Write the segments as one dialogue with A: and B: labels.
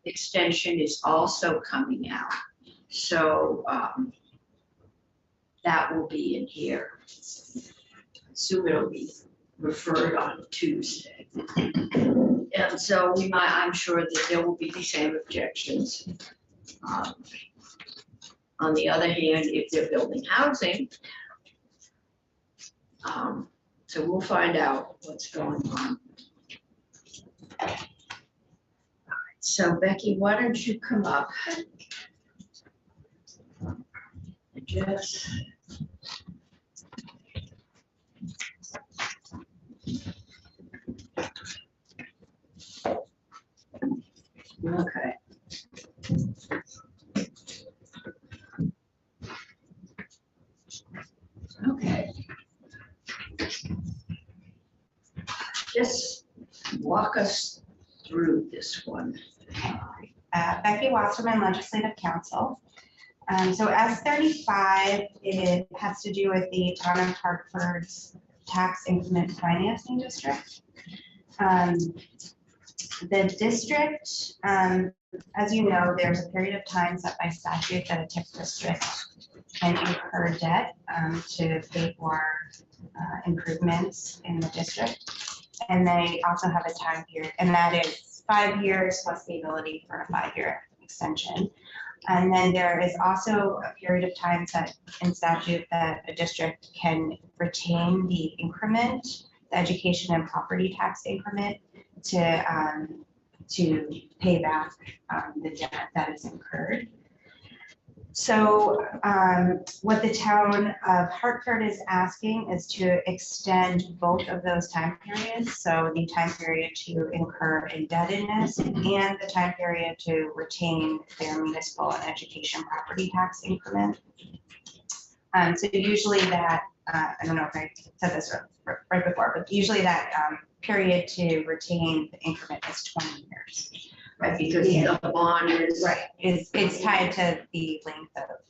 A: extension is also coming out. So that will be in here. Assume it'll be referred on Tuesday. And so I'm sure that there will be the same objections. On the other hand, if they're building housing, so we'll find out what's going on. All right, so Becky, why don't you come up? Just. Okay. Okay. Just walk us through this one.
B: Becky Wasserman, Legislative Counsel. So S35, it has to do with the town of Hartford's tax increment financing district. The district, as you know, there's a period of time set by statute that a TIF district can incur debt to pay for improvements in the district. And they also have a time period, and that is 5 years plus the ability for a 5-year extension. And then there is also a period of time set in statute that a district can retain the increment, the education and property tax increment, to pay back the debt that is incurred. So what the town of Hartford is asking is to extend both of those time periods. So the time period to incur indebtedness and the time period to retain their municipal and education property tax increment. So usually that, I don't know if I said this right before, but usually that period to retain the increment is 20 years.
A: Right, because the bond is.
B: Right, it's tied to the length of.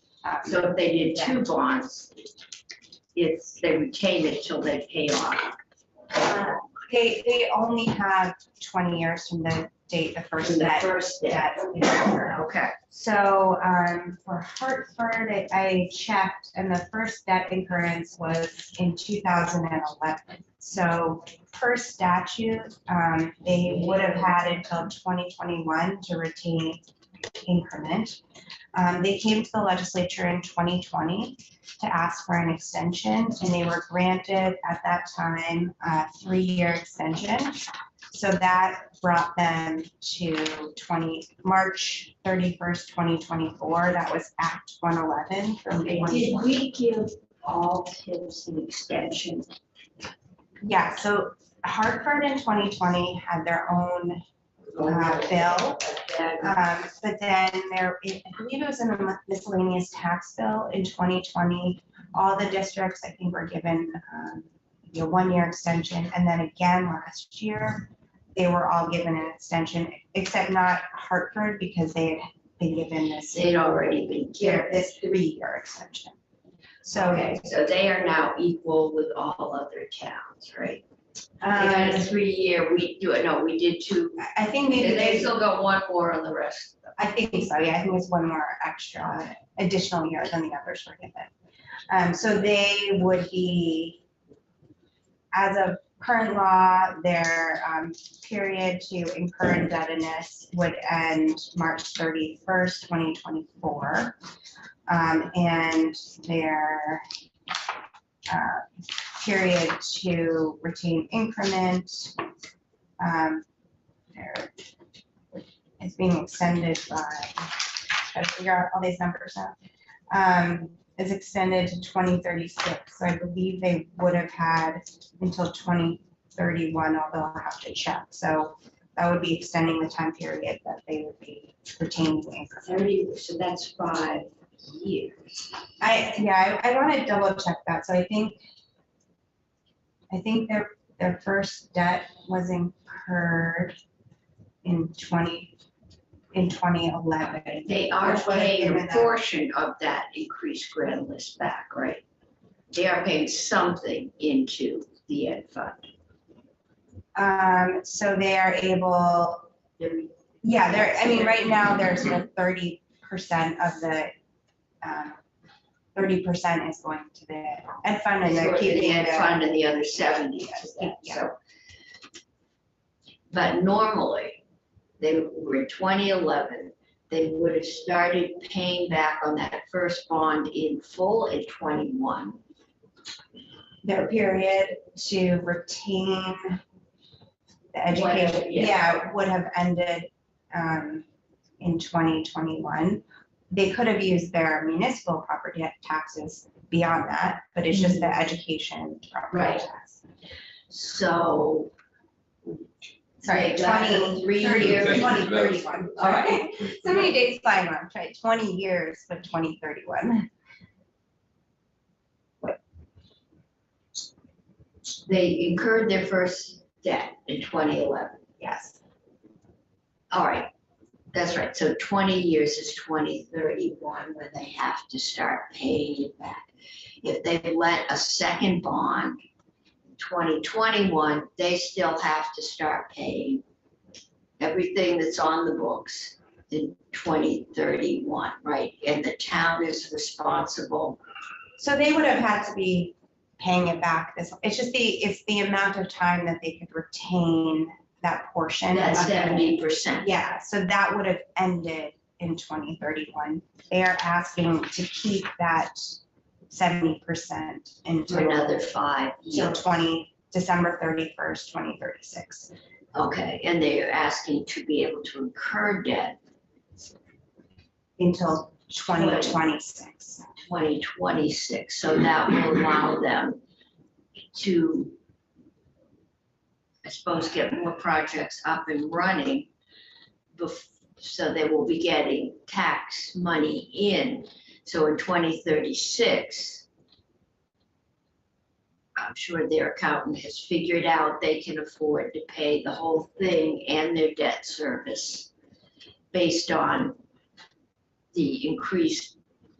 A: So if they did 2 bonds, they retain it till they pay off.
B: They only have 20 years from the date the first debt.
A: Okay.
B: So for Hartford, I checked, and the first debt incurrence was in 2011. So per statute, they would have had until 2021 to retain increment. They came to the legislature in 2020 to ask for an extension, and they were granted at that time a 3-year extension. So that brought them to March 31st, 2024. That was Act 111 from 2020.
A: Did we give all TIFs an extension?
B: Yeah, so Hartford in 2020 had their own bill, but then I believe it was in the miscellaneous tax bill in 2020. All the districts, I think, were given a 1-year extension, and then again last year they were all given an extension, except not Hartford, because they had been given this.
A: They'd already been given
B: this 3-year extension. So
A: okay, so they are now equal with all other towns, right? They got a 3-year. We did 2.
B: I think maybe
A: they still got 1 more on the rest of them.
B: I think so. Yeah, I think it's 1 more additional year than the others were given. So they would be, as of current law, their period to incur indebtedness would end March 31st, 2024. And their period to retain increment is being extended by, try to figure out all these numbers out, is extended to 2036. So I believe they would have had until 2031, although I'll have to check. So that would be extending the time period that they would be retaining the increment.
A: So that's 5 years.
B: I want to double check that. So I think their first debt was incurred in 2011.
A: They are paying a portion of that increased grand list back, right? They are paying something into the ed fund.
B: So they are able, Yeah, I mean, right now, there's the 30% of the, 30% is going to the ed fund and they're
A: For
B: keeping
A: the ed
B: the.
A: fund and the other 70 to that,
B: Yeah.
A: so. But normally, they were in 2011, they would have started paying back on that first bond in full in 21.
B: Their period to retain the education,
A: Whatever, yeah.
B: yeah, would have ended in 2021. They could have used their municipal property taxes beyond that, but it's just the education property
A: Right.
B: tax.
A: So.
B: Sorry,
A: they got a 3-year.
B: 2031.
A: All right.
B: So many days flying around, right? 20 years with 2031.
A: They incurred their first debt in 2011.
B: Yes.
A: All right, that's right. So 20 years is 2031 when they have to start paying it back. If they let a second bond in 2021, they still have to start paying everything that's on the books in 2031, right? And the town is responsible.
B: So they would have had to be paying it back it's the amount of time that they could retain that portion.
A: That's
B: of the-
A: 70%.
B: Yeah, so that would have ended in 2031. They are asking to keep that 70%
A: For
B: until
A: another 5 years.
B: December 31st, 2036.
A: Okay, and they're asking to be able to incur debt
B: Until 2026.
A: 2026, so that will allow them to, I suppose, get more projects up and running. So they will be getting tax money in. So in 2036, I'm sure their accountant has figured out they can afford to pay the whole thing and their debt service based on the increased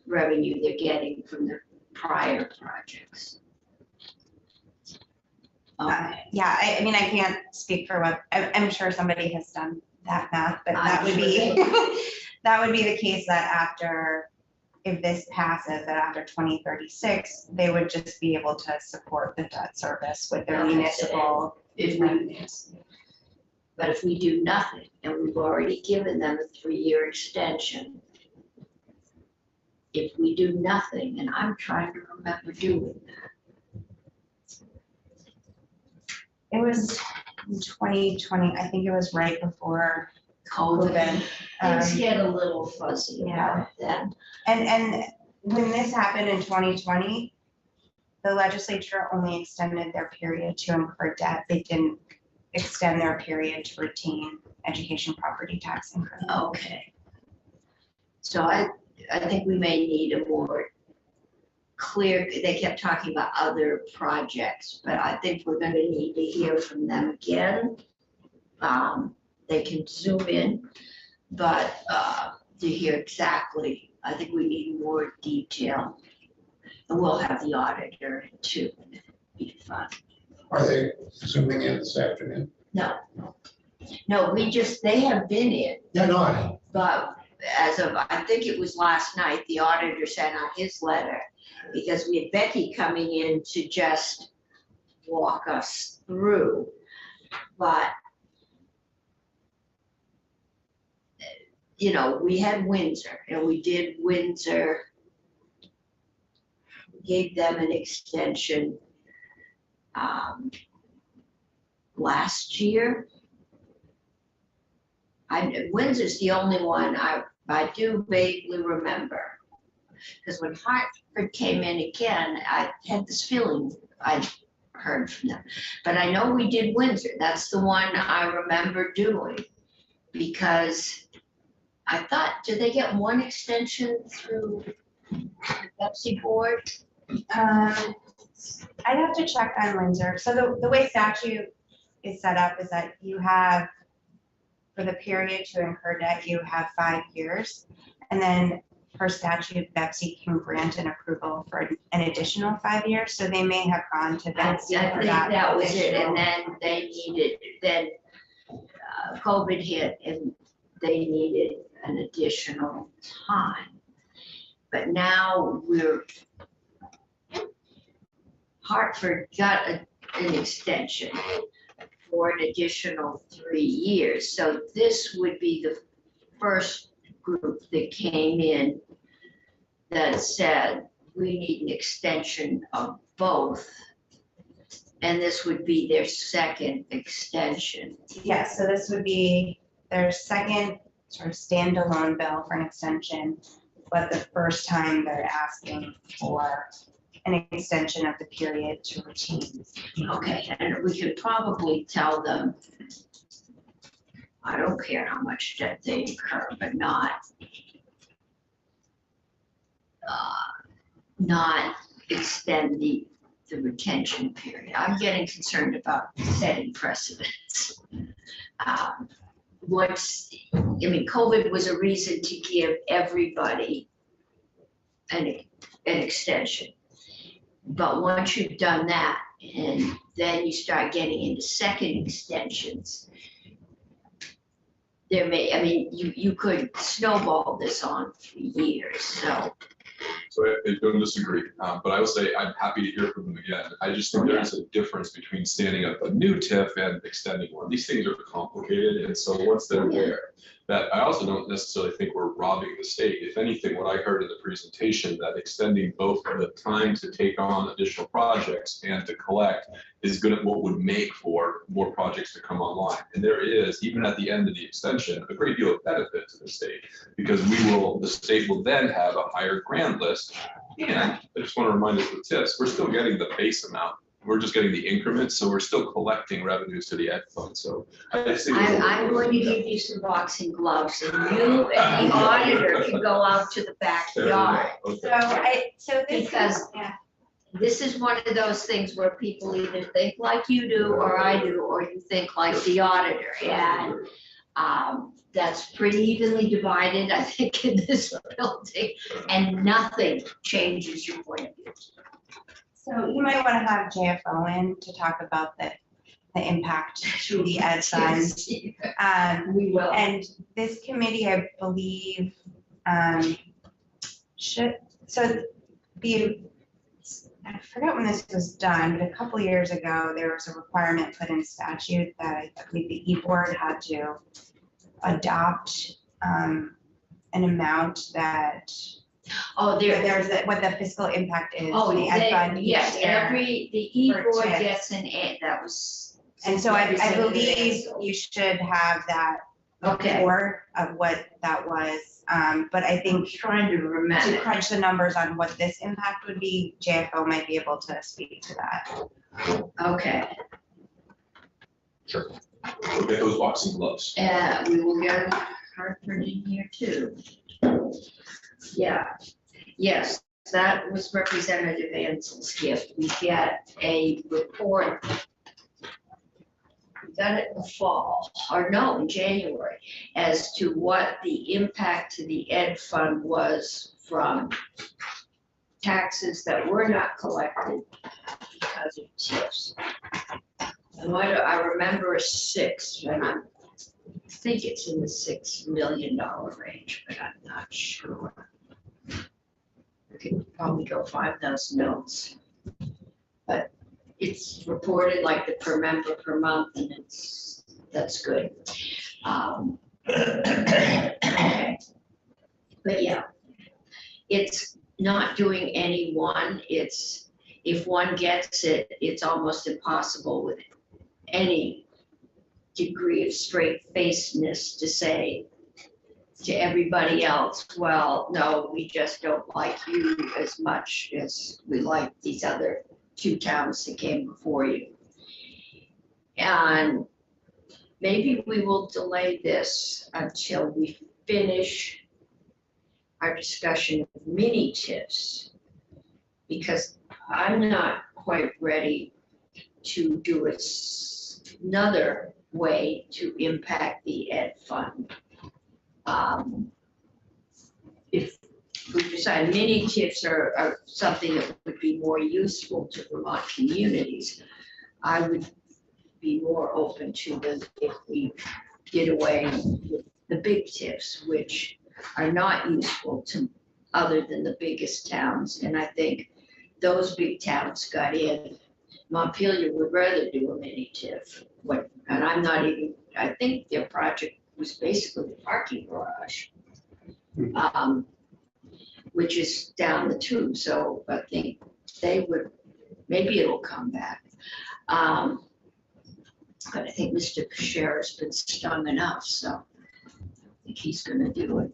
A: revenue they're getting from the prior projects.
B: Yeah, I mean, I can't speak for what, I'm sure somebody has done that math, but that
A: I'm
B: would
A: sure
B: be,
A: they-
B: that would be the case that after, if this passes, that after 2036, they would just be able to support the debt service with their
A: Okay, so
B: municipal
A: If we,
B: revenues.
A: but if we do nothing, and we've already given them a 3-year extension, if we do nothing, and I'm trying to remember doing that.
B: It was in 2020, I think it was right before
A: COVID,
B: COVID.
A: things get a little fuzzy about that.
B: And when this happened in 2020, the legislature only extended their period to incur debt. They didn't extend their period to retain education property tax income.
A: Okay. So I think we may need a more clear, they kept talking about other projects, but I think we're gonna need to hear from them again. They can zoom in, but to hear exactly, I think we need more detail. And we'll have the auditor too, be fun.
C: Are they zooming in this afternoon?
A: No, they have been in,
C: Yeah, no, I,
A: but as of, I think it was last night, the auditor sent out his letter because we had Becky coming in to just walk us through. But, you know, we had Windsor and we did Windsor. Gave them an extension last year. Windsor's the only one I do vaguely remember. Because when Hartford came in again, I had this feeling I'd heard from them. But I know we did Windsor. That's the one I remember doing. Because I thought, did they get one extension through the Pepsi board?
B: I'd have to check on Windsor. So the way statute is set up is that you have, for the period to incur debt, you have 5 years. And then per statute, Pepsi can grant an approval for an additional 5 years. So they may have gone to
A: I
B: Pepsi
A: think
B: for
A: that was it,
B: additional-
A: and then they needed, then COVID hit and they needed an additional time. But now Hartford got an extension for an additional 3 years. So this would be the first group that came in that said, we need an extension of both. And this would be their second extension.
B: Yeah, so this would be their second sort of standalone bill for an extension, but the first time they're asking for an extension of the period to routine.
A: Okay, and we could probably tell them, I don't care how much debt they incur, but not extend the retention period. I'm getting concerned about setting precedents. COVID was a reason to give everybody an extension. But once you've done that, and then you start getting into second extensions, you could snowball this on for years, so.
D: So I don't disagree, but I will say I'm happy to hear from them again. I just think there's a difference between standing up a new TIF and extending one. These things are complicated, and so once they're there, that I also don't necessarily think we're robbing the state. If anything, what I heard in the presentation, that extending both the time to take on additional projects and to collect is good at what would make for more projects to come online. And there is, even at the end of the extension, a great deal of benefit to the state, because the state will then have a higher grant list. And I just want to remind us with TIFs, we're still getting the base amount. We're just getting the increments, so we're still collecting revenues to the ed fund. So I just think
A: I'm going to give you some boxing gloves, and you and the auditor can go out to the backyard.
B: So this
A: Because this is one of those things where people either think like you do, or I do, or you think like the auditor. And that's pretty evenly divided, I think, in this building, and nothing changes your point of view.
B: So you might want to have JFO in to talk about the impact to the ed fund.
A: We will.
B: And this committee, I believe, I forgot when this was done, but a couple years ago, there was a requirement put in statute that I believe the e-board had to adopt an amount that there's what the fiscal impact is to the ed fund each
A: Yes,
B: year.
A: the e-board
B: TIFs.
A: gets an A, that was.
B: And so I believe you should have that
A: Okay,
B: report of what that was. But I
A: I'm
B: think
A: trying to
B: to
A: remember.
B: crunch the numbers on what this impact would be, JFO might be able to speak to that.
A: Okay,
D: sure. We'll get those boxing gloves.
A: we will get Hartford in here too. Yeah, yes, that was Representative Ansell's gift. We get a report. We got it in the fall, or no, in January, as to what the impact to the ed fund was from taxes that were not collected because of TIFs. And I remember a 6, and I think it's in the $6 million range, but I'm not sure. We could probably go 5,000 notes. But it's reported like the per member per month, and that's good. Okay. But yeah, it's not doing any one. It's, if one gets it, it's almost impossible with any degree of straight-facedness to say to everybody else, well, no, we just don't like you as much as we like these other 2 towns that came before you. And maybe we will delay this until we finish our discussion of mini TIFs, because I'm not quite ready to do another way to impact the ed fund. If we decide mini TIFs are something that would be more useful to Vermont communities, I would be more open to them if we did away with the big TIFs, which are not useful to other than the biggest towns. And I think those big towns got in. Montpelier would rather do a mini TIF. And I'm not even, I think their project was basically the parking garage. Which is down the tube, so I think they would, maybe it'll come back. But I think Mr. Scherer's been stung enough, so I think he's gonna do it.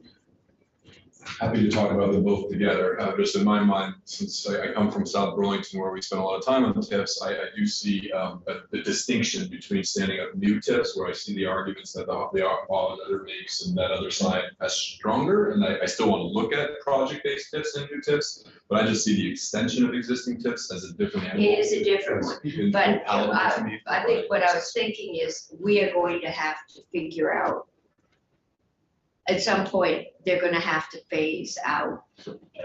D: Happy to talk about them both together. Just in my mind, since I come from South Burlington where we spend a lot of time on the TIFs, I do see the distinction between standing up new TIFs, where I see the arguments that the other makes and that other side as stronger. And I still want to look at project-based TIFs and new TIFs, but I just see the extension of existing TIFs as a different animal.
A: It is a different one,
D: Even
A: but
D: palatable to me for
A: I think what I
D: project-based.
A: was thinking is we are going to have to figure out at some point, they're gonna have to phase out.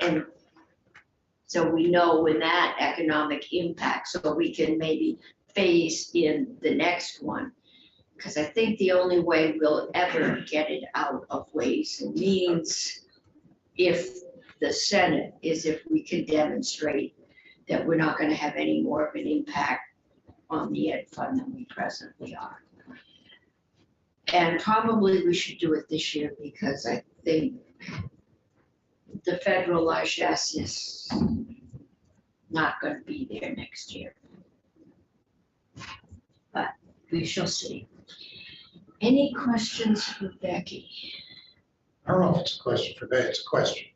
A: And so we know when that economic impact, so we can maybe phase in the next one. Because I think the only way we'll ever get it out of Ways and Means, if the Senate, is if we can demonstrate that we're not gonna have any more of an impact on the ed fund than we presently are. And probably we should do it this year because I think the federal largesse is not gonna be there next year. But we shall see. Any questions for Becky?
C: I don't know if it's a question for Betty, it's a question.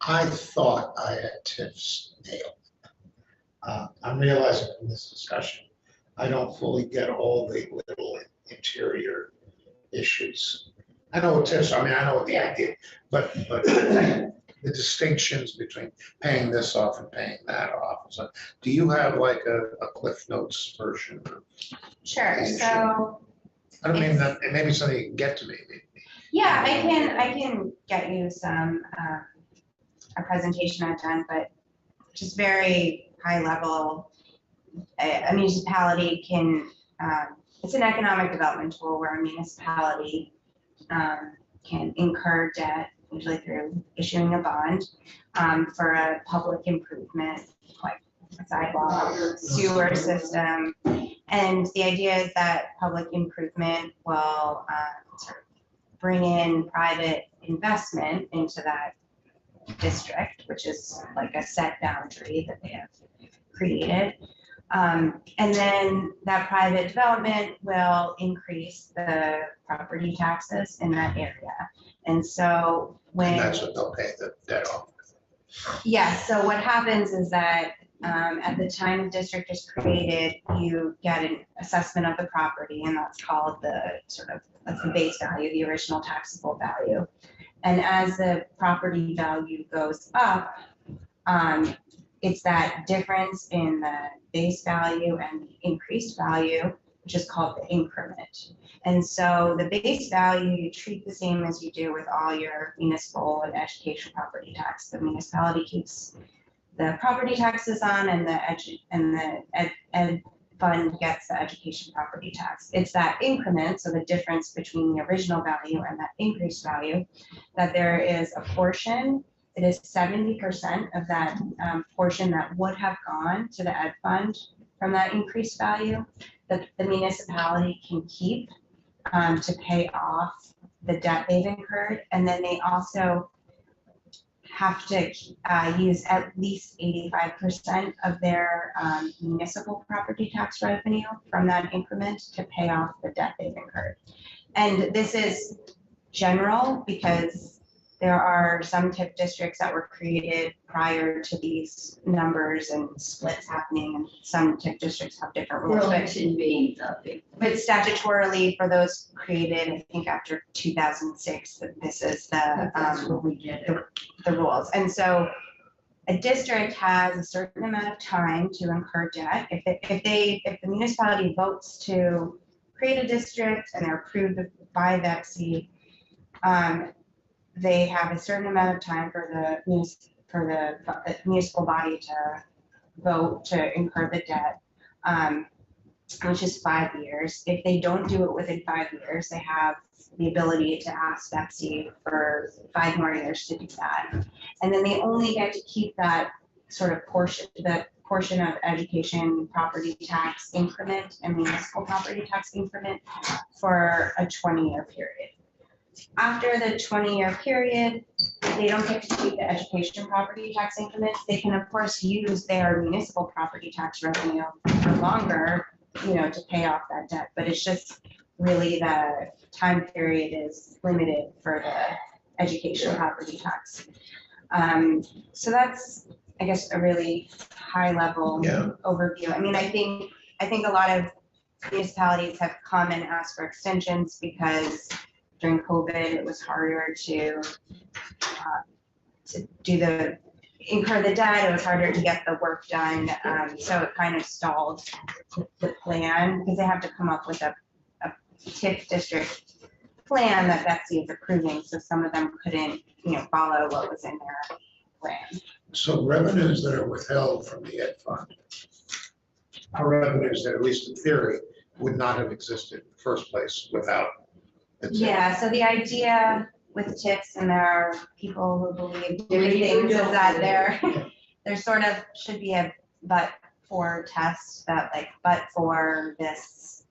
C: I thought I had TIFs nailed. I'm realizing from this discussion, I don't fully get all the little interior issues. I know what TIFs, I mean, I know the idea, but the distinctions between paying this off and paying that off. So, do you have like a Cliff Notes version?
B: Sure, so,
C: I don't mean that, it may be something you can get to me.
B: yeah, I can get you some, a presentation I've done, but just very high level. A municipality can, it's an economic development tool where a municipality can incur debt, usually through issuing a bond, for a public improvement, like a sidewalk, sewer system. And the idea is that public improvement will sort of bring in private investment into that district, which is like a set boundary that they have created. And then that private development will increase the property taxes in that area. And so when.
C: And that's what they'll pay the debt off.
B: Yeah, so what happens is that at the time the district is created, you get an assessment of the property, and that's called that's the base value, the original taxable value. And as the property value goes up, it's that difference in the base value and the increased value, which is called the increment. And so the base value you treat the same as you do with all your municipal and education property tax. The municipality keeps the property taxes on, and the ed fund gets the education property tax. It's that increment, so the difference between the original value and that increased value, that there is a portion. It is 70% of that portion that would have gone to the ed fund from that increased value that the municipality can keep to pay off the debt they've incurred. And then they also have to use at least 85% of their municipal property tax revenue from that increment to pay off the debt they've incurred. And this is general because there are some TIF districts that were created prior to these numbers and splits happening, and some TIF districts have different rules.
A: Burlington being the big.
B: But statutorily, for those created, I think after 2006, that this is
A: That's
B: the
A: what we did.
B: the rules. And so a district has a certain amount of time to incur debt. If the municipality votes to create a district and they're approved by VEPC, they have a certain amount of time for the municipal body to vote to incur the debt. which is 5 years. If they don't do it within 5 years, they have the ability to ask Betsy for 5 more years to do that. And then they only get to keep that sort of portion, the portion of education property tax increment and municipal property tax increment for a 20-year period. After the 20-year period, they don't get to keep the education property tax increment. They can, of course, use their municipal property tax revenue for longer, to pay off that debt, but it's just really the time period is limited for the education property tax. So that's, I guess, a really high level overview. I mean, I think a lot of municipalities have come and asked for extensions because during COVID, it was harder to incur the debt. It was harder to get the work done. So it kind of stalled the plan because they have to come up with a TIF district plan that Betsy is approving. So some of them couldn't, follow what was in their plan.
C: So revenues that are withheld from the ed fund are revenues that, at least in theory, would not have existed in the first place without the TIF.
B: Yeah, so the idea with TIFs, and there are people who believe different things, is that there sort of should be a but-for test that but for this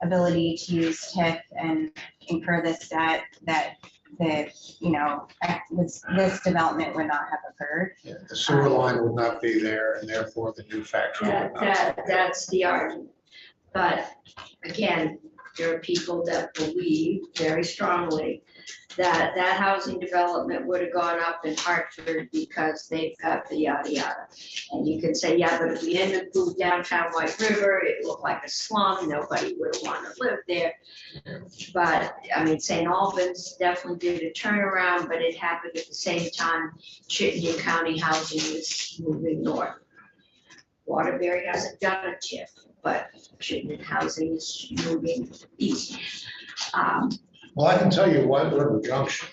B: ability to use TIF and incur this debt, that this development would not have occurred.
C: Yeah, the sewer line would not be there, and therefore the new factory would not.
A: That's the argument. But again, there are people that believe very strongly that that housing development would have gone up in Hartford because they've got the yada yada. And you can say, yeah, but if we ended up moving downtown White River, it looked like a slum, nobody would have wanted to live there. But I mean, St. Albans definitely did a turnaround, but it happened at the same time Chittenden County housing was moving north. Waterbury hasn't done a TIF, but Chittenden housing is moving east.
C: Well, I can tell you White River Junction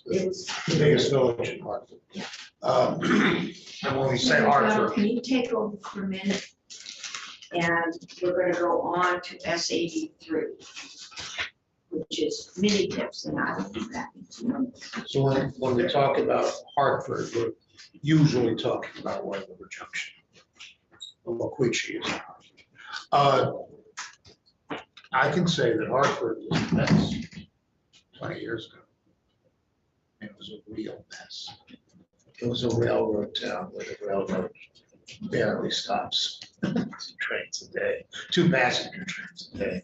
A: It
C: is
A: was.
C: the biggest village in Hartford.
A: Yeah.
C: And when we say Hartford,
A: Can you take over for a minute? And we're gonna go on to S83, which is mini tips, and I will do that.
C: so when we talk about Hartford, we're usually talking about White River Junction. Waquichi is Hartford. I can say that Hartford was a mess 20 years ago. It was a real mess. It was a railroad town where the railroad barely stops 2 trains a day, 2 passenger trains a day.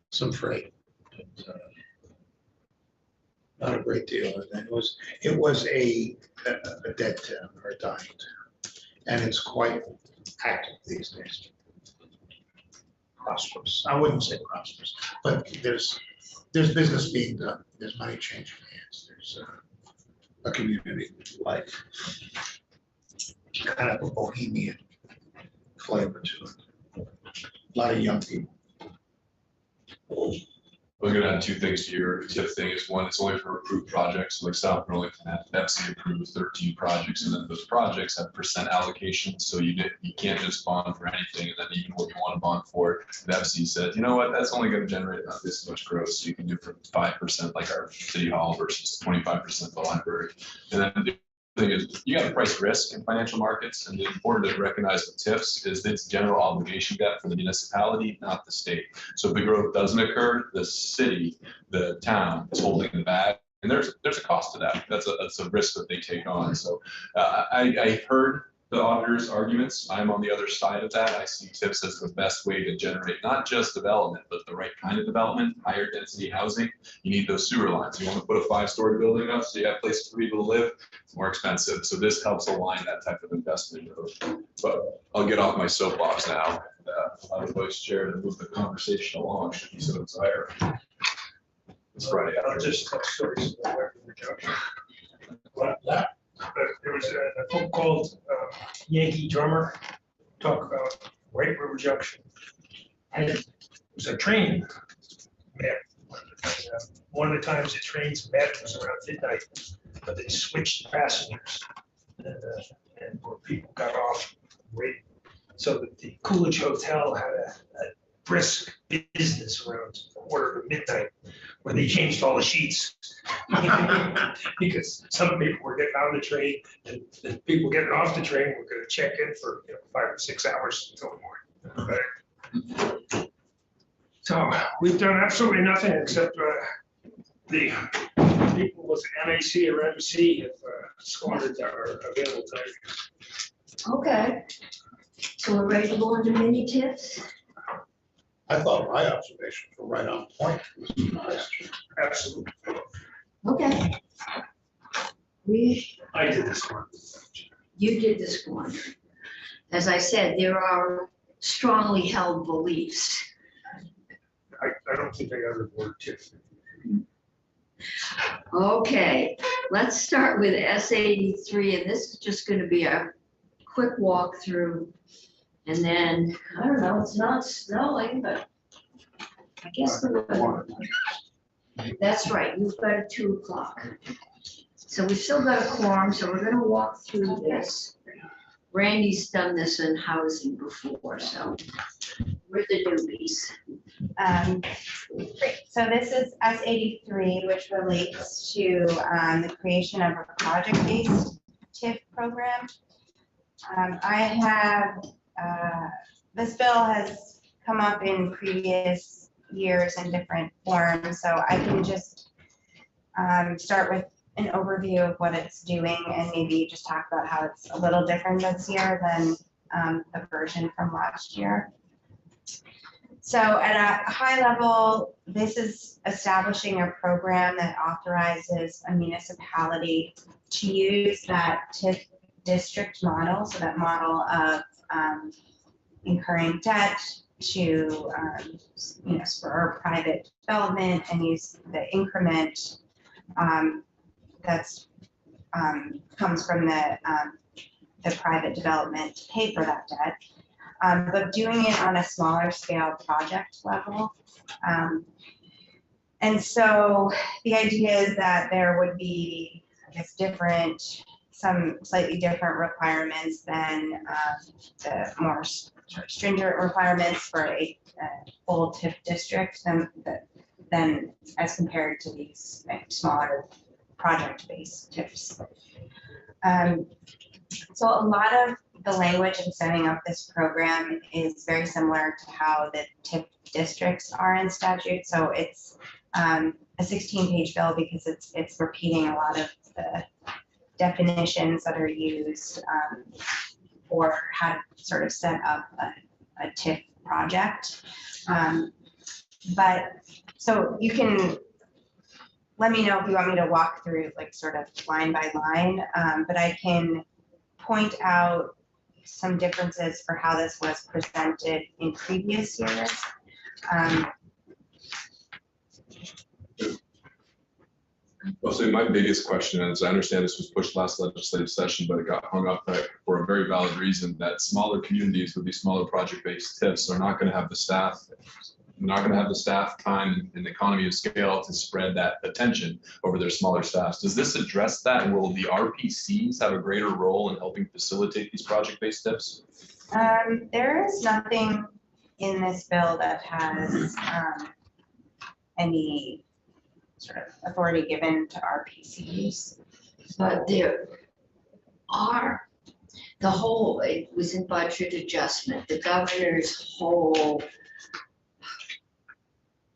C: Some freight, but not a great deal. And it was a dead town or a dying town. And it's quite active these days. Prosperous. I wouldn't say prosperous, but there's business being done. There's money changing hands. There's a community life, kind of a bohemian flavor to it. A lot of young people.
D: We're gonna add 2 things to your TIF thing. Is one, it's only for approved projects, like South Burlington had Pepsi approved 13 projects, and then those projects have percent allocation, so you can't just bond for anything, and then even what you want to bond for, Pepsi said, you know what, that's only gonna generate about this much growth, so you can do for 5% like our city hall versus 25% the library. And then the thing is, you got to price risk in financial markets, and the important to recognize with TIFs is it's general obligation debt for the municipality, not the state. So if the growth doesn't occur, the city, the town is holding the bag, and there's a cost to that. That's a risk that they take on. So I heard the auditor's arguments. I'm on the other side of that. I see TIFs as the best way to generate not just development, but the right kind of development, higher density housing. You need those sewer lines. You want to put a 5-story building up so you have places for people to live, it's more expensive. So this helps align that type of investment. But I'll get off my soapbox now. Allow the vice chair to move the conversation along, should you so desire. It's Friday.
E: I'll just tell stories about White River Junction. There was a book called Yankee Drummer, talk about White River Junction. And it was a train map. One of the times the trains met was around midnight, but they switched passengers. And where people got off waiting. so that the Coolidge Hotel had a brisk business around 1:45 when they changed all the sheets. Because some people were getting on the train and the people getting off the train were gonna check in for 5 or 6 hours until the morning. Okay? So we've done absolutely nothing except the people with MAC or MC have squandered our available time.
A: Okay. So we're ready to go into mini tips?
C: I thought my observations were right on point.
E: Absolutely.
A: Okay.
E: I did this one.
A: You did this one. As I said, there are strongly held beliefs.
E: I don't think I got the word tip.
A: Okay, let's start with S83, and this is just gonna be a quick walkthrough. And then, I don't know, it's not snowing, but I guess the weather. That's right, you've got a 2 o'clock. So we've still got a quorum, so we're gonna walk through this. Randy's done this in housing before, so we're the newbies.
B: Great, so this is S83, which relates to the creation of a project-based TIF program. This bill has come up in previous years in different forms, so I can just start with an overview of what it's doing and maybe just talk about how it's a little different this year than the version from last year. So at a high level, this is establishing a program that authorizes a municipality to use that TIF district model, so that model of incurring debt to spur private development and use the increment that's comes from the private development to pay for that debt. But doing it on a smaller scale project level. And so the idea is that there would be, I guess, some slightly different requirements than the more sort of stringent requirements for a full TIF district than as compared to these smaller project-based TIFs. So a lot of the language in setting up this program is very similar to how the TIF districts are in statute. So it's a 16-page bill because it's repeating a lot of the definitions that are used for how to sort of set up a TIF project. But so you can let me know if you want me to walk through like sort of line by line, but I can point out some differences for how this was presented in previous years.
D: Well, so my biggest question is, I understand this was pushed last legislative session, but it got hung up for a very valid reason, that smaller communities with these smaller project-based TIFs are not going to have the staff, time, and economy of scale to spread that attention over their smaller staffs. Does this address that? And will the RPCs have a greater role in helping facilitate these project-based TIFs?
B: There is nothing in this bill that has any sort of authority given to RPCs.
A: But there are, it was in budget adjustment, the governor's whole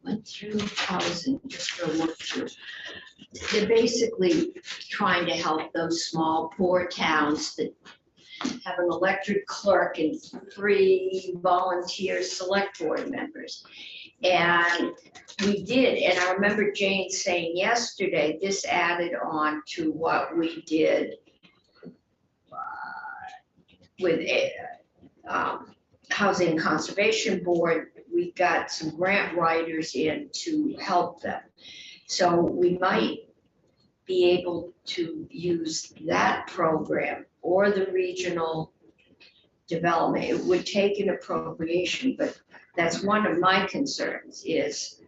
A: went through housing just for a look through. They're basically trying to help those small, poor towns that have an elected clerk and 3 volunteer select board members. And we did, and I remember Jane saying yesterday, this added on to what we did with Housing Conservation Board. We got some grant writers in to help them. So we might be able to use that program or the regional development. It would take an appropriation, but that's one of my concerns is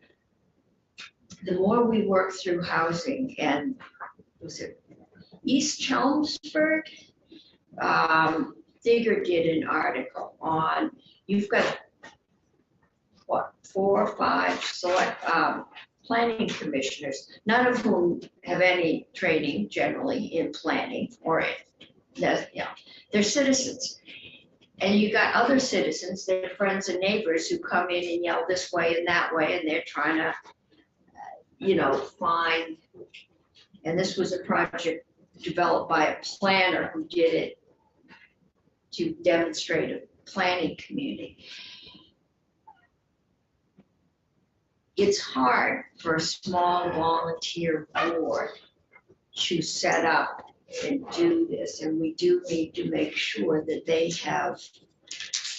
A: the more we work through housing, and was it East Chelmsford? Digger did an article on, you've got, what, 4 or 5 select, planning commissioners, none of whom have any training generally in planning or in, they're citizens. And you got other citizens, their friends and neighbors who come in and yell this way and that way, and they're trying to, find, and this was a project developed by a planner who did it to demonstrate a planning community. It's hard for a small volunteer board to set up and do this, and we do need to make sure that they have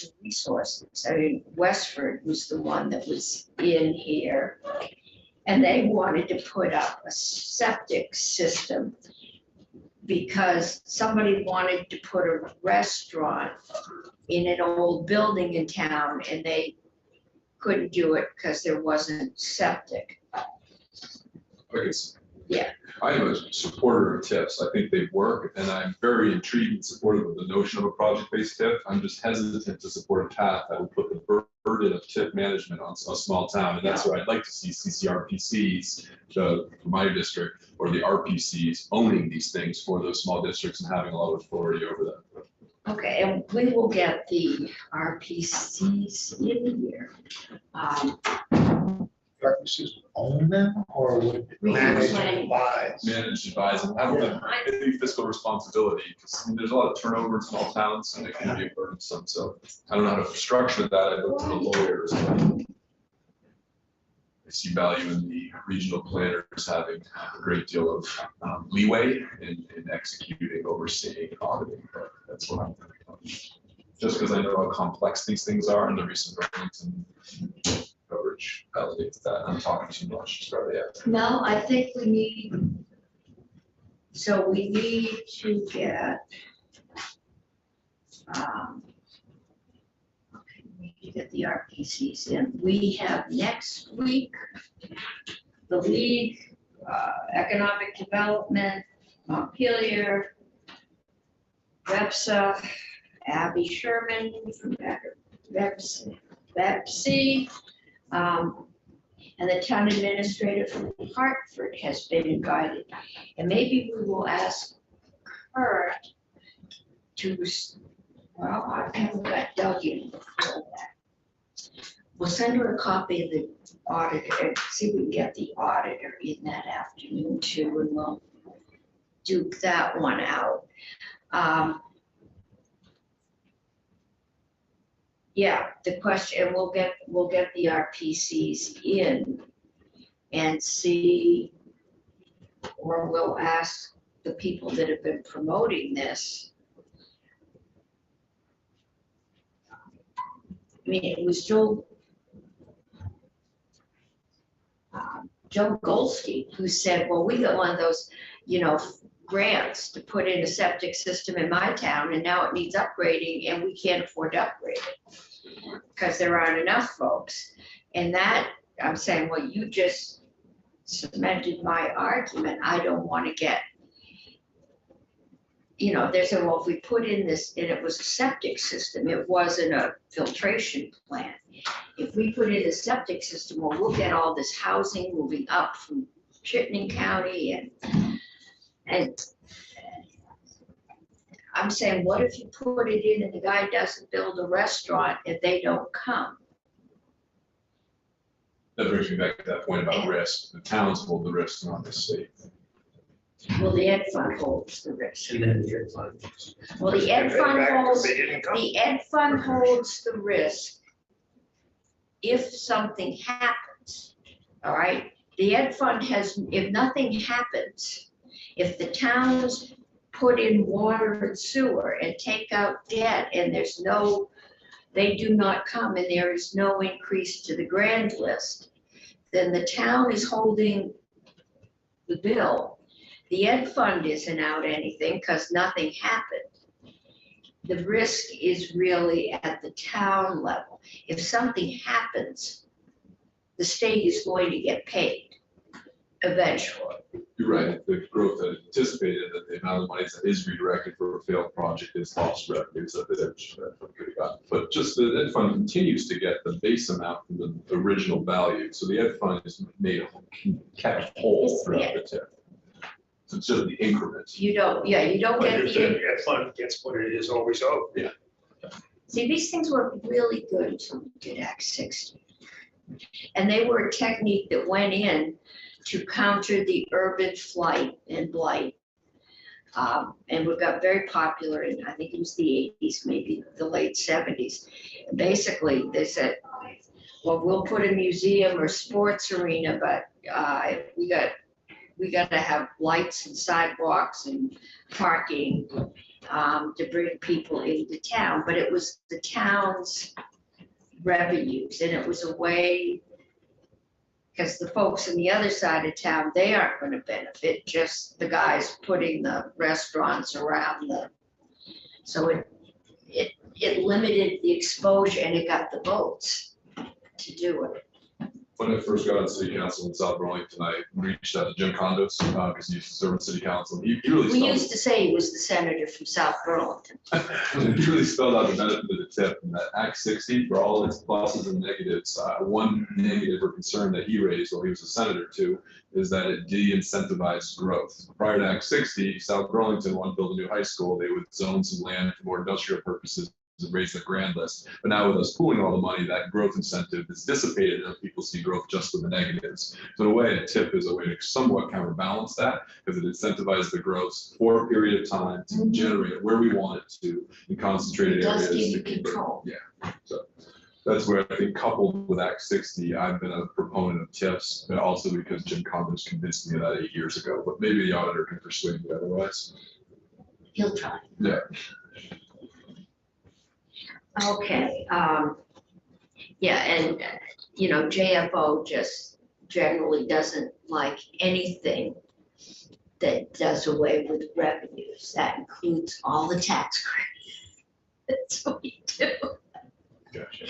A: the resources. I mean, Westford was the one that was in here, and they wanted to put up a septic system because somebody wanted to put a restaurant in an old building in town, and they couldn't do it because there wasn't septic. Yeah.
D: I'm a supporter of TIFs. I think they work, and I'm very intrigued and supportive of the notion of a project-based TIF. I'm just hesitant to support a path that would put the burden of TIF management on a small town, and that's where I'd like to see CCRPCs, for my district, or the RPCs owning these things for those small districts and having a lot of authority over them.
A: Okay, and we will get the RPCs in here.
C: RPCs own them, or would
A: Regional
C: manage
A: planning.
C: and advise?
D: Manage, advise, and have a maybe fiscal responsibility, because there's a lot of turnover in small towns, and it can be burdensome, so I don't know how to structure that. I look to the lawyers, but I see value in the regional planners having a great deal of leeway in executing, overseeing, auditing, but that's what I'm thinking of. Just because I know how complex these things are, and the recent Burlington coverage validates that. I'm talking too much, sorry.
A: No, I think we need, so we need to get, okay, we need to get the RPCs in. We have next week, the League, Economic Development, Montpelier, Websa, Abby Sherman from Websy, and the town administrator from Hartford has been invited. And maybe we will ask her to, well, I haven't got Doug in before that. We'll send her a copy of the auditor and see if we can get the auditor in that afternoon too, and we'll duke that one out. Yeah, the question, we'll get the RPCs in and see, or we'll ask the people that have been promoting this. I mean, it was Joe Goldstein who said, well, we got one of those, grants to put in a septic system in my town, and now it needs upgrading and we can't afford to upgrade it because there aren't enough folks. And that, I'm saying, well, you just cemented my argument. I don't want to get, they said, well, if we put in this, and it was a septic system, it wasn't a filtration plant. If we put in a septic system, well, we'll get all this housing moving up from Chittenden County, and I'm saying, what if you put it in and the guy doesn't build a restaurant and they don't come?
D: That brings me back to that point about risk. The towns hold the risk, not the state.
A: Well, the Ed Fund holds the risk.
E: Even the Ed Fund.
A: Well, the Ed Fund holds,
E: They didn't come.
A: the Ed Fund holds the risk if something happens, all right? The Ed Fund has, if nothing happens, if the towns put in water and sewer and take out debt and there's no, they do not come and there is no increase to the grand list, then the town is holding the bill. The Ed Fund isn't out anything because nothing happened. The risk is really at the town level. If something happens, the state is going to get paid eventually.
D: You're you're right, the growth that is anticipated, that the amount of money that is redirected for a failed project is lost revenues that the ed fund could have gotten. But just the ed fund continues to get the base amount from the original value, so the ed fund is made, kept whole throughout the TIF. So it's just the increment.
A: You don't get
E: That fund gets what it is always owed.
A: see, these things were really good until we did Act 60. And they were a technique that went in to counter the urban flight and blight. And we got very popular in, I think it was the 80s, maybe the late 70s. And basically, they said, well, we'll put a museum or sports arena, but we got to have lights and sidewalks and parking to bring people into town. But it was the town's revenues, and it was a way, because the folks on the other side of town, they aren't going to benefit, just the guys putting the restaurants around the, so it limited the exposure and it got the votes to do it.
D: When I first got on city council in South Burlington, I reached out to Jim Condos, because he used to serve in city council. He really
A: We
D: spelled,
A: used to say he was the senator from South Burlington.
D: he really spelled out the benefit of the TIF, and that Act 60, for all its pluses and negatives, one negative or concern that he raised while he was a senator too, is that it de-incentivized growth. Prior to Act 60, South Burlington wanted to build a new high school, they would zone some land for more industrial purposes and raise the grand list. But now with us pooling all the money, that growth incentive is dissipated and people see growth just with the negatives. So in a way, a TIF is a way to somewhat counterbalance that, because it incentivizes the growth for a period of time to generate it where we want it to in concentrated
A: It does
D: areas.
A: give you
D: to keep it-
A: control.
D: Yeah, so that's where I think coupled with Act 60, I've been a proponent of TIFs, but also because Jim Condos convinced me of that 8 years ago, but maybe the auditor can persuade me otherwise.
A: He'll try.
D: Yeah.
A: Okay, yeah, and, JFO just generally doesn't like anything that does away with revenues. That includes all the tax credits. That's what we do.
D: Gotcha.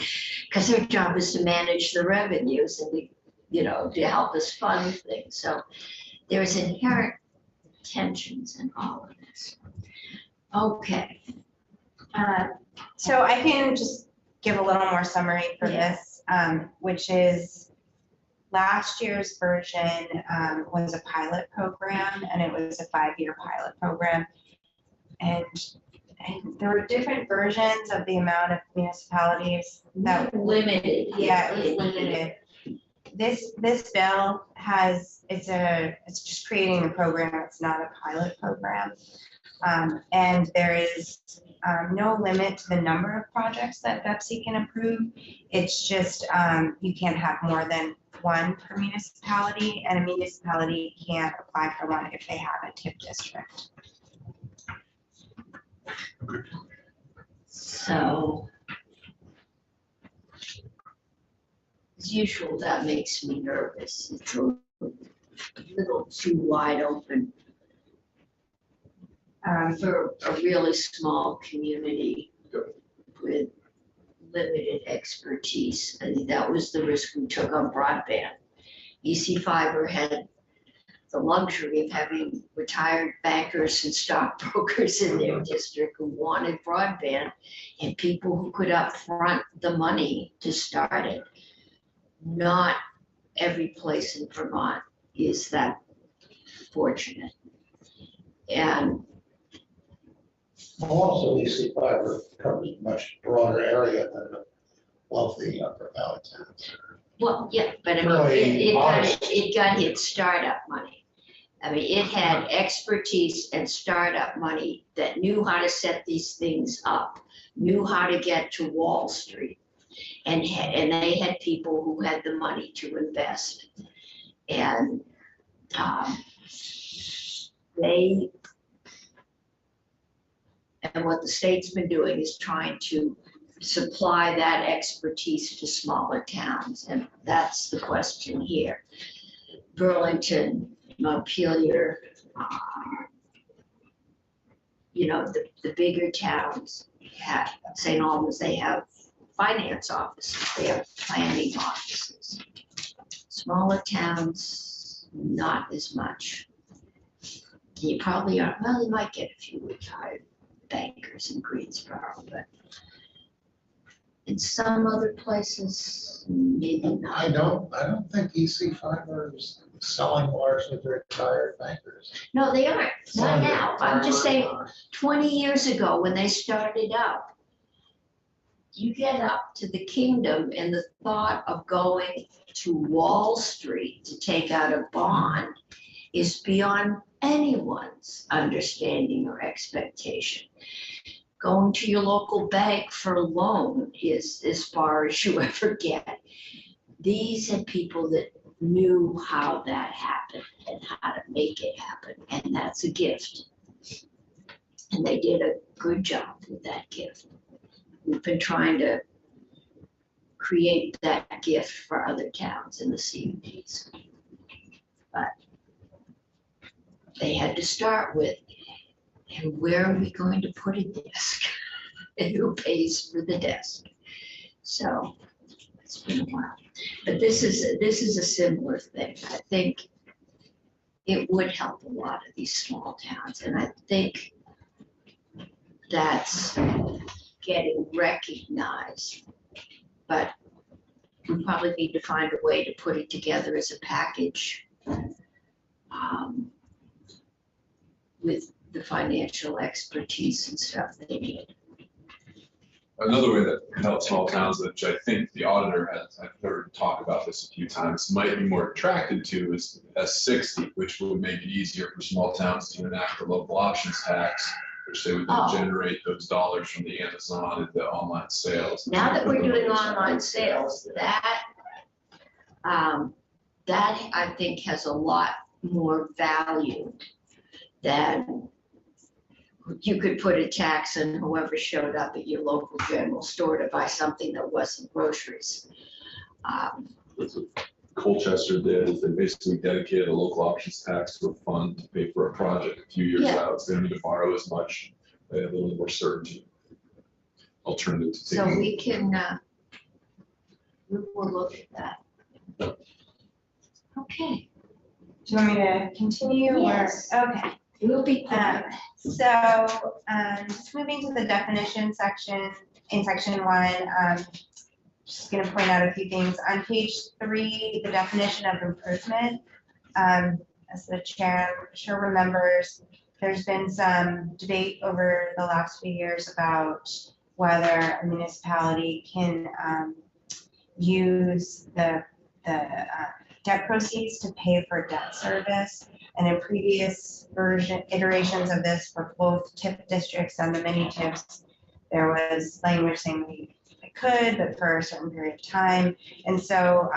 A: Because their job is to manage the revenues and to help us fund things. So there's inherent tensions in all of this. Okay.
B: So I can just give a little more summary for
A: Yeah.
B: this, which is last year's version was a pilot program, and it was a 5-year pilot program. And there were different versions of the amount of municipalities that
A: Limited.
B: Yeah, it was limited. This bill it's just creating a program, it's not a pilot program. And there is no limit to the number of projects that BEPC can approve. It's just you can't have more than one per municipality, and a municipality can't apply for one if they have a TIF district.
A: So, as usual, that makes me nervous. It's a little too wide open for a really small community with limited expertise. I think that was the risk we took on broadband. EC Fiber had the luxury of having retired bankers and stockbrokers in their district who wanted broadband and people who could upfront the money to start it. Not every place in Vermont is that fortunate. And
C: Also, EC Fiber covers a much broader area than the wealthy Upper Valley towns.
A: well, yeah, but I mean,
C: Really modest.
A: it got its startup money. I mean, it had expertise and startup money that knew how to set these things up, knew how to get to Wall Street. And they had people who had the money to invest. And what the state's been doing is trying to supply that expertise to smaller towns, and that's the question here. Burlington, Montpelier, the bigger towns have, St. Albans, they have finance offices, they have planning offices. Smaller towns, not as much. You probably are, well, you might get a few retired bankers in Greensboro, but in some other places, maybe not.
C: I don't think EC Fiber is selling largely to retired bankers.
A: No, they aren't, not now. I'm just saying,
C: Retired.
A: 20 years ago, when they started out, you get up to the kingdom and the thought of going to Wall Street to take out a bond is beyond anyone's understanding or expectation. Going to your local bank for a loan is as far as you ever get. These are people that knew how that happened and how to make it happen, and that's a gift. And they did a good job with that gift. We've been trying to create that gift for other towns in the CUDs. But they had to start with, and where are we going to put a desk? And who pays for the desk? So it's been a while. But this is a similar thing. I think it would help a lot of these small towns, and I think that's getting recognized. But we probably need to find a way to put it together as a package with the financial expertise and stuff they need.
D: Another way that can help small towns, which I think the auditor has, I've heard talk about this a few times, might be more attracted to is S60, which would make it easier for small towns to enact the local options tax, which they would then
A: Oh.
D: generate those dollars from the Amazon and the online sales.
A: Now that we're doing online sales, that I think has a lot more value than you could put a tax on whoever showed up at your local general store to buy something that wasn't groceries.
D: That's what Colchester did, is they basically dedicated a local options tax to a fund to pay for a project a few years
A: Yeah.
D: out. So they don't need to borrow as much, they have a little more certainty. Alternative to
A: So
D: taking.
A: we can, we will look at that. Okay,
B: Do you want me to continue or?
A: Yes.
B: Okay.
A: we'll be
B: Um,
A: back.
B: So, just moving to the definition section, in section 1, just gonna point out a few things. On page 3, the definition of improvement, as the chair I'm sure remembers, there's been some debate over the last few years about whether a municipality can use the debt proceeds to pay for debt service. And in previous iterations of this for both TIF districts and the mini TIFs, there was language saying we could, but for a certain period of time. And so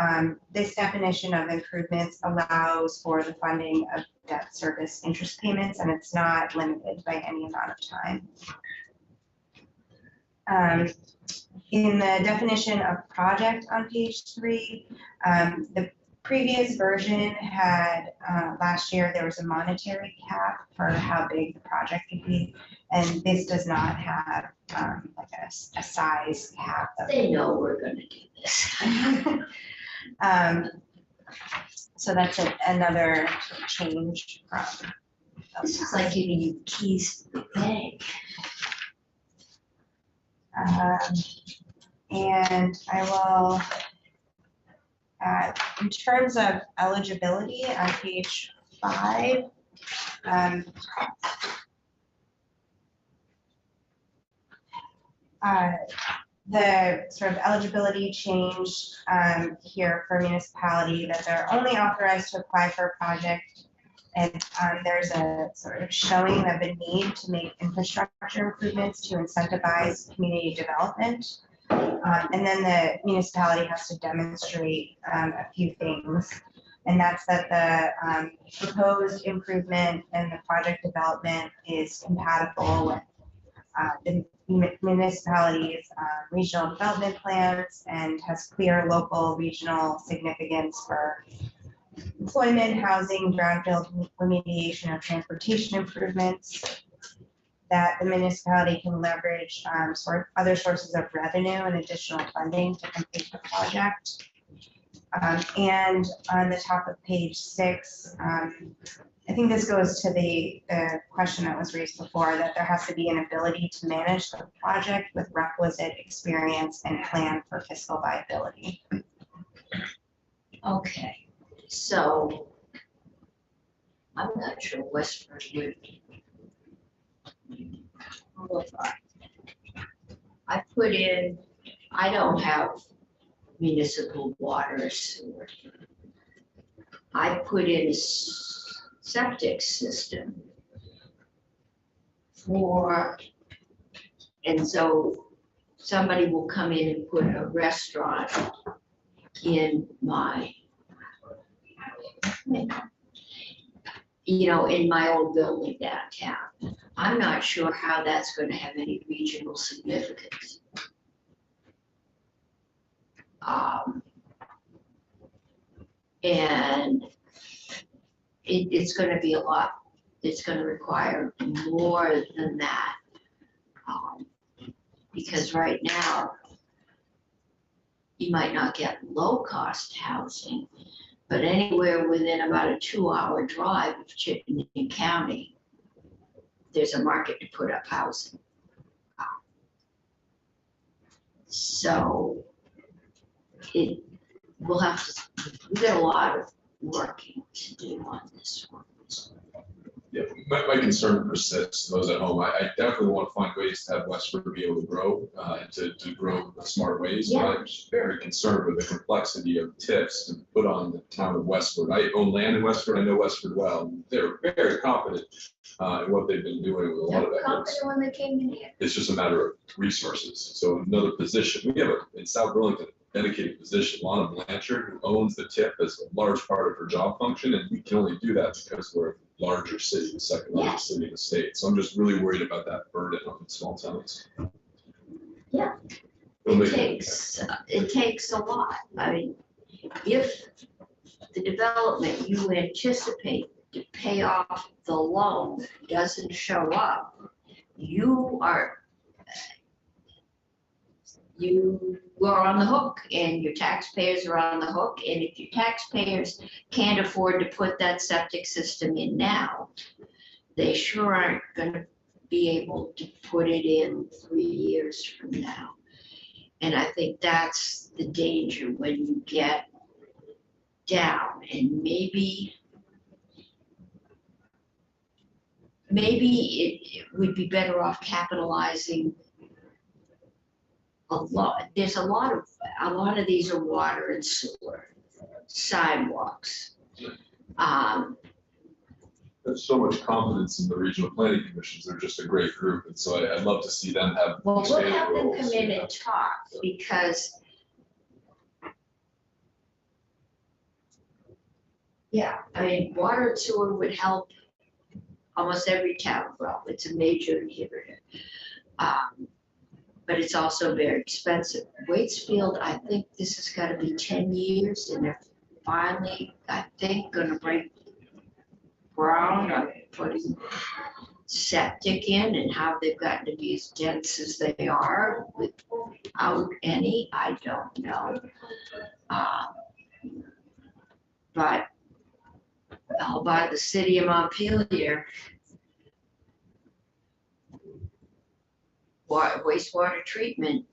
B: this definition of improvements allows for the funding of debt service interest payments, and it's not limited by any amount of time. In the definition of project on page 3, the previous version had, last year, there was a monetary cap for how big the project could be. And this does not have like a size cap.
A: They know we're gonna do this.
B: So that's another sort of change from.
A: This is like giving you keys to the bank.
B: And I will, in terms of eligibility on page 5, the sort of eligibility change here for municipality, that they're only authorized to apply for a project. And there's a sort of showing of a need to make infrastructure improvements to incentivize community development. And then the municipality has to demonstrate a few things. And that's that the proposed improvement and the project development is compatible with the municipality's regional development plans and has clear local regional significance for employment, housing, brownfield remediation, or transportation improvements, that the municipality can leverage other sources of revenue and additional funding to complete the project. And on the top of page 6, I think this goes to the question that was raised before, that there has to be an ability to manage the project with requisite experience and plan for fiscal viability.
A: Okay, so I'm not sure Westford would qualify. I put in, I don't have municipal water or sewer. I put in a septic system for, and so somebody will come in and put a restaurant in my, in my old building downtown. I'm not sure how that's going to have any regional significance. And it's going to be a lot, it's going to require more than that. Because right now, you might not get low-cost housing, but anywhere within about a 2-hour drive of Chittenden County, there's a market to put up housing. So we'll have to, we've got a lot of working to do on this one.
D: Yeah, my concern persists, those at home. I definitely want to find ways to have Westford be able to grow, and to grow in smart ways.
A: Yeah.
D: But I'm just very concerned with the complexity of TIFs to put on the town of Westford. I own land in Westford, I know Westford well. They're very confident in what they've been doing with a lot of efforts.
A: Confident when they came in here.
D: It's just a matter of resources. So another position, we have in South Burlington, dedicated position, Lana Blanchard, who owns the TIF as a large part of her job function, and we can only do that because we're a larger city, the second largest city in the state. So I'm just really worried about that burden on small towns.
A: Yeah. It takes a lot. I mean, if the development you anticipate to pay off the loan doesn't show up, you are on the hook, and your taxpayers are on the hook. And if your taxpayers can't afford to put that septic system in now, they sure aren't going to be able to put it in 3 years from now. And I think that's the danger when you get down, and maybe it would be better off capitalizing a lot. There's a lot of these are water and sewer, sidewalks.
D: There's so much confidence in the regional planning commissions. They're just a great group. And so I'd love to see them have
A: Well, we'll
D: expanded
A: have them
D: roles.
A: come in and talk, because yeah, I mean, water and sewer would help almost every town grow. It's a major inhibitor. But it's also very expensive. Waitsfield, I think this has got to be 10 years, and they're finally, I think, going to break ground on putting septic in, and how they've gotten to be as dense as they are without any, I don't know. But I'll buy the city of Montpelier. Wastewater treatment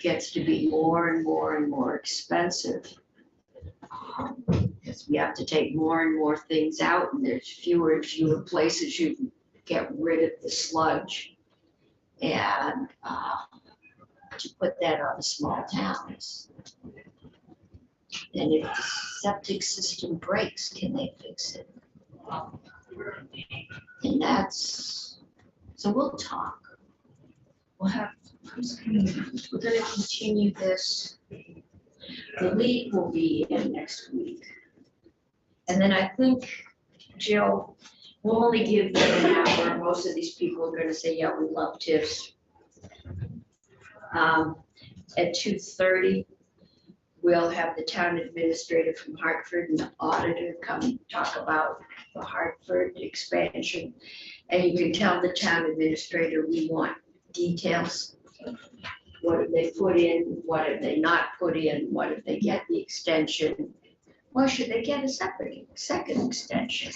A: gets to be more and more and more expensive. Because we have to take more and more things out, and there's fewer and fewer places you can get rid of the sludge. And to put that on a small town. And if the septic system breaks, can they fix it? And that's, so we'll talk. We'll have, we're gonna continue this. The league will be in next week. And then I think, Jill, we'll only give them an hour. Most of these people are gonna say, yeah, we love TIFs. At 2:30, we'll have the town administrator from Hartford and the auditor come talk about the Hartford expansion. And you can tell the town administrator we want details. What have they put in? What have they not put in? What if they get the extension? Or should they get a second extension?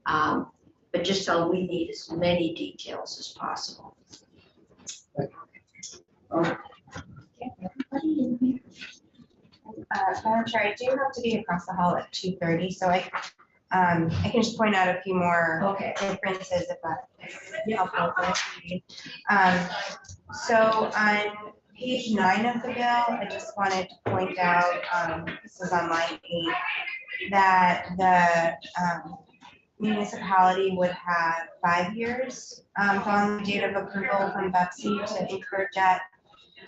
A: But just so we need as many details as possible. Okay, everybody in here?
B: Madam Chair, I do have to be across the hall at 2:30, so I can just point out a few more
A: Okay.
B: differences if that's helpful for you. So on page 9 of the bill, I just wanted to point out, this is on line 8, that the municipality would have 5 years following the date of approval from BEPC to incur debt.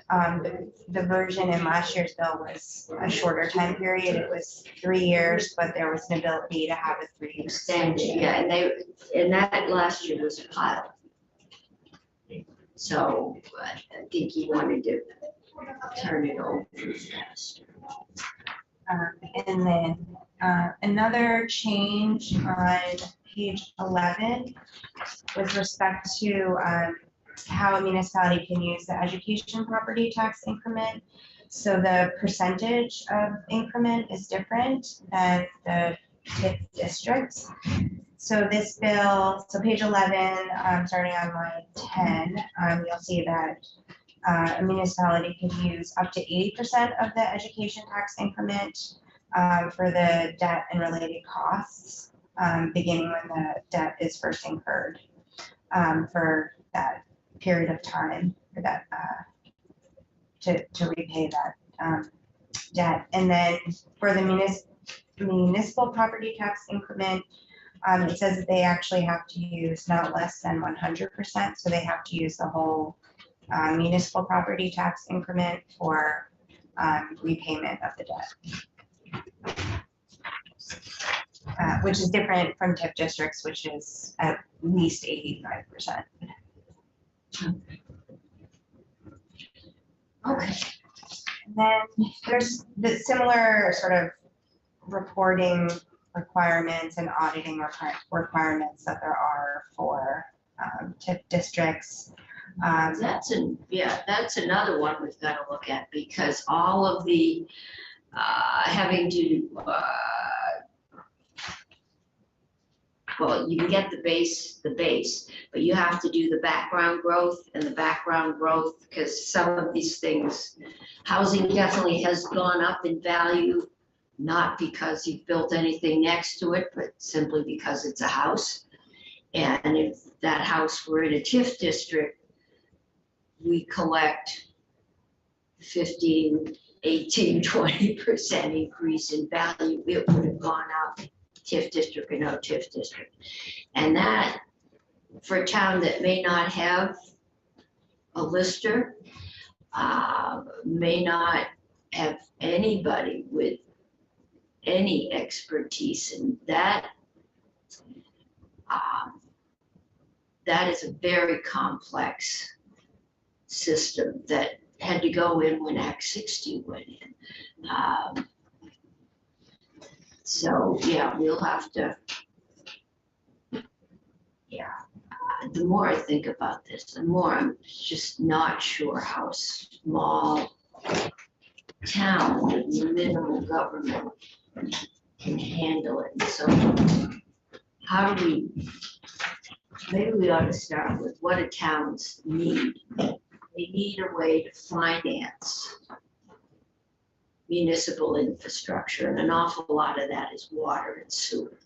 B: The version in last year's bill was a shorter time period. It was 3 years, but there was an ability to have a 3-year
A: Extended, yeah, and that last year was a pilot. So I think he wanted to turn it over faster.
B: And then another change on page 11 with respect to how a municipality can use the education property tax increment. So the percentage of increment is different than the TIF districts. So this bill, so page 11, starting on line 10, you'll see that a municipality can use up to 80% of the education tax increment for the debt and related costs, beginning when the debt is first incurred for that period of time for that to repay that debt. And then for the municipal property tax increment, it says that they actually have to use not less than 100%, so they have to use the whole municipal property tax increment for repayment of the debt. Which is different from TIF districts, which is at least 85%.
A: Okay.
B: And then there's the similar sort of reporting requirements and auditing requirements that there are for TIF districts.
A: That's another one we've got to look at, because all of the having to well, you can get the base, but you have to do the background growth, because some of these things, housing definitely has gone up in value, not because you've built anything next to it, but simply because it's a house. And if that house were in a TIF district, we collect 15, 18, 20% increase in value. It would have gone up, TIF district or no TIF district. And that, for a town that may not have a lister, may not have anybody with any expertise in that, that is a very complex system that had to go in when Act 60 went in. So, yeah, we'll have to, the more I think about this, the more I'm just not sure how a small town with minimal government can handle it. And so how do we, maybe we ought to start with what do towns need? They need a way to finance municipal infrastructure, and an awful lot of that is water and sewer.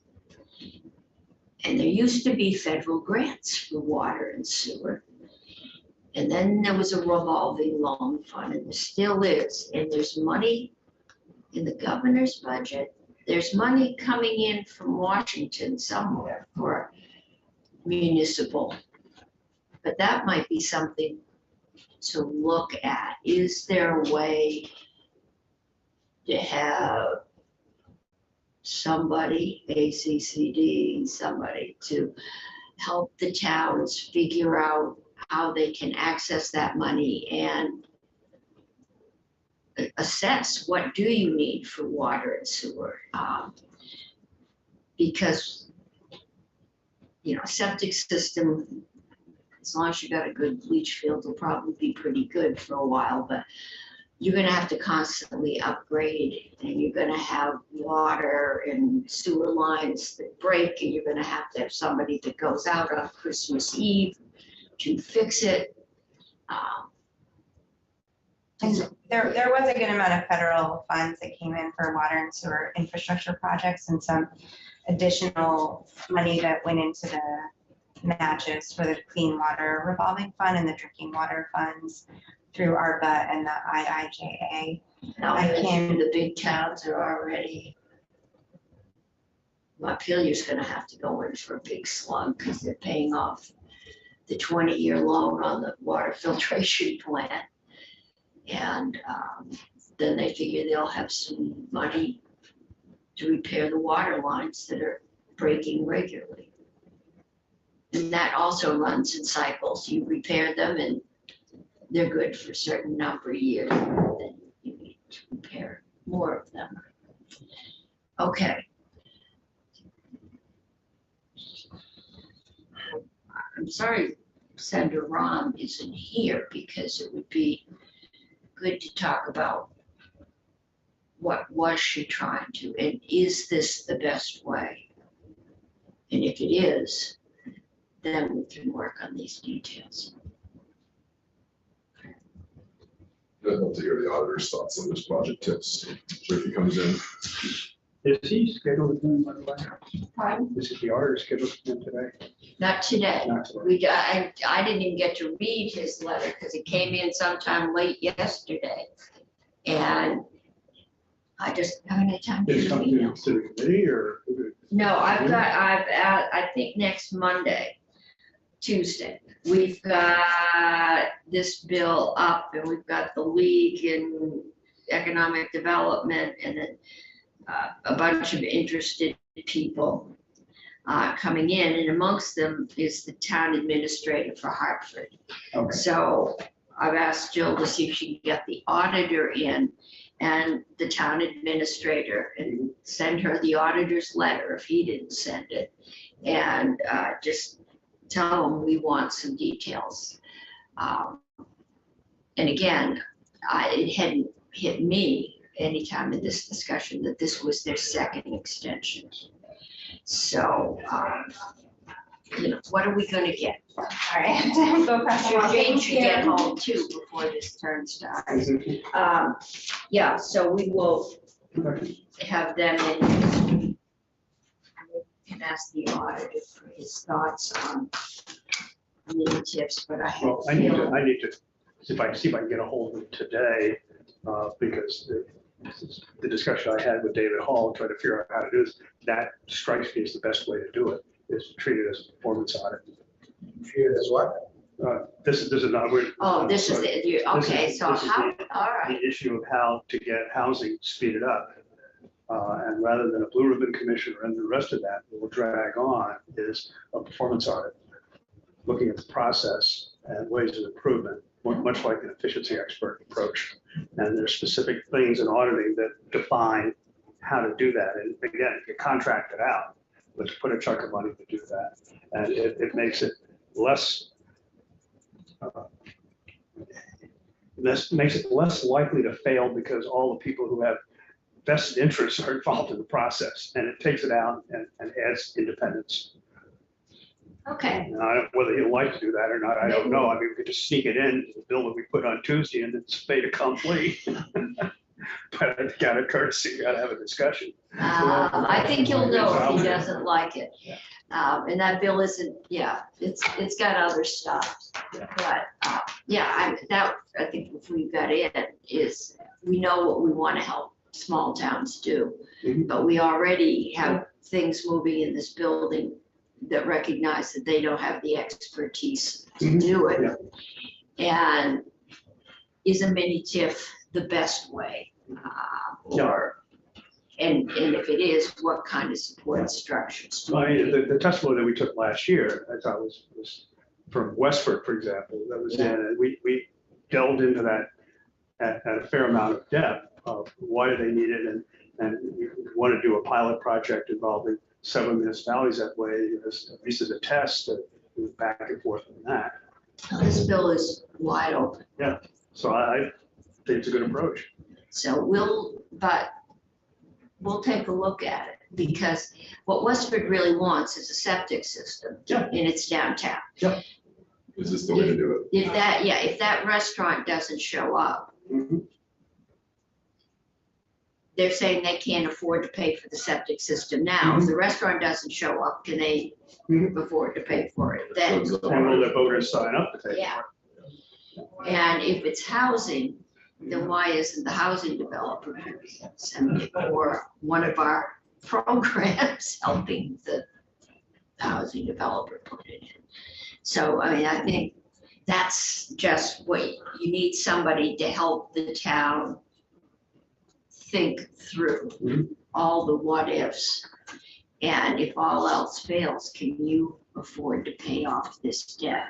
A: And there used to be federal grants for water and sewer. And then there was a revolving loan fund, and there still is. And there's money in the governor's budget. There's money coming in from Washington somewhere for municipal. But that might be something to look at. Is there a way to have somebody, ACCD, somebody to help the towns figure out how they can access that money and assess what do you need for water and sewer? Because, you know, septic system, as long as you got a good leach field, will probably be pretty good for a while, but you're gonna have to constantly upgrade, and you're gonna have water and sewer lines that break, and you're gonna have to have somebody that goes out on Christmas Eve to fix it.
B: And there was a good amount of federal funds that came in for water and sewer infrastructure projects, and some additional money that went into the matches for the clean water revolving fund and the drinking water funds through ARPA and the IIJA.
A: Now,
B: I can-
A: the big towns are already, Montpelier's gonna have to go in for a big slug because they're paying off the 20-year loan on the water filtration plant. And then they figure they'll have some money to repair the water lines that are breaking regularly. And that also runs in cycles. You repair them and they're good for a certain number of years. Then you need to repair more of them. Okay. I'm sorry Senator Rom isn't here, because it would be good to talk about what was she trying to, and is this the best way? And if it is, then we can work on these details.
D: I'd love to hear the auditor's thoughts on this project tips, so if he comes in.
F: Is he scheduled to come in, by the way?
A: Pardon?
F: Is the auditor scheduled to come in today?
A: Not today.
F: Not today.
A: I didn't even get to read his letter because it came in sometime late yesterday. And I just haven't had time to
F: Did it come
A: read it.
F: to the committee or?
A: No, I think next Monday, Tuesday, we've got this bill up, and we've got the League in Economic Development, and then a bunch of interested people coming in, and amongst them is the town administrator for Hartford.
F: Okay.
A: So I've asked Jill to see if she can get the auditor in and the town administrator, and send her the auditor's letter if he didn't send it. And just tell him we want some details. And again, it hadn't hit me anytime in this discussion that this was their second extension. So, what are we gonna get?
B: All right, I have to go across the hall.
A: Jane should get home too before this turns to ours. Yeah, so we will have them in. Can ask the auditor for his thoughts on the tips, but I have.
F: Well, I need to see if I can get a hold of him today, because the discussion I had with David Hall, trying to figure out how to do this, that strikes me as the best way to do it, is to treat it as a performance audit.
C: Treat it as what?
F: This is not.
A: Oh, this is okay, so
F: this is
A: how, all right,
F: the issue of how to get housing speeded up. And rather than a blue ribbon commission and the rest of that will drag on, is a performance audit, looking at the process and ways of improvement, much like an efficiency expert approach. And there's specific things in auditing that define how to do that. And again, if you contract it out, let's put a chunk of money to do that. And it makes it less likely to fail, because all the people who have vested interests are involved in the process, and it takes it out and adds independence.
A: okay.
F: And whether he'll like to do that or not, I don't know. I mean, we could just sneak it in, the bill that we put on Tuesday, and it's fait accompli. But I think out of courtesy, you gotta have a discussion.
A: I think you'll know if he doesn't like it.
F: Yeah.
A: And that bill isn't, it's got other stuff.
F: Yeah.
A: But, I think if we got in is, we know what we want to help small towns do.
F: Mhm.
A: But we already have things moving in this building that recognize that they don't have the expertise to
F: Mhm.
A: do it.
F: Yeah.
A: And is a mini TIF the best way? Or, and if it is, what kind of support structures? do
F: So I
A: we
F: mean,
A: need?
F: the testimony that we took last year, I thought was from Westford, for example, that was in, and we delved into that at a fair amount of depth of why do they need it, and we want to do a pilot project involving several municipalities that way, at least as a test, back and forth on that.
A: This bill is wide open.
F: So I think it's a good approach.
A: So we'll take a look at it, because what Westford really wants is a septic system.
F: Yeah.
A: In its downtown.
D: Is this the way to do it?
A: If that restaurant doesn't show up,
F: Mhm.
A: they're saying they can't afford to pay for the septic system now. If the restaurant doesn't show up, can they afford to pay for it then?
D: Close the
F: And will
D: door.
F: the voters sign up to pay
A: Yeah.
F: for it?
A: And if it's housing, then why isn't the housing developer or one of our programs helping the housing developer put it in? So, I mean, I think that's just what, you need somebody to help the town think through all the what ifs. And if all else fails, can you afford to pay off this debt?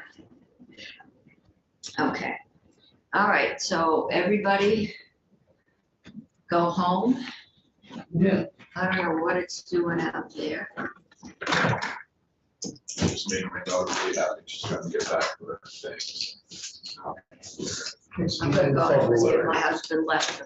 A: Okay, all right, so everybody go home.
C: Yeah.
A: I don't know what it's doing out there.
D: Just made my dog really happy. She's trying to get back to her thing.
A: I'm gonna go home and see if my husband left the